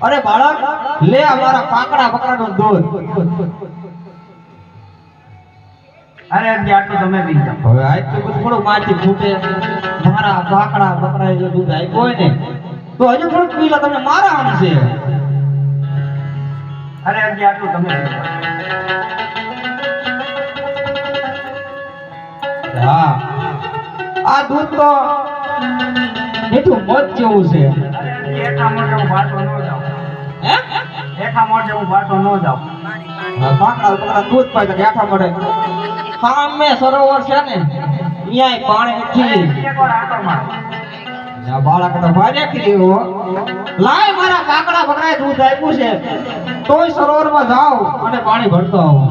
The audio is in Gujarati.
અરે બાળક લે અમારા કાકડા બકરાનું દૂધ. અરે હજી આટલું તમે પી જાઓ. હવે આજ તો બધું થોડું માટી ફૂટે. મારા કાકડા બકરાએ જો દૂધ આપ્યું હોય ને તો હજુ થોડુંક પી લો, તમને મારા આમ છે. અરે હજી આટલું તમે પી જાઓ. હા આ દૂધ તો મીઠું મોજ જેવું છે. અરે હજી એકા મોઢે હું બાટો ન જાઉં. હે એકા મોઢે હું બાટો ન જાઉં. કાકડા બકરા દૂધ પાય તો ગાંઠા મળે. સામે સરોવર છે ને અહીંયા પાણી નથી. એકવાર આંટો મારો. આ બાળક તો ભારે કર્યો. લાય મારા કાકડા બકરાએ દૂધ આપ્યું છે તોય સરોવરમાં જાઓ અને પાણી ભરતો આવો.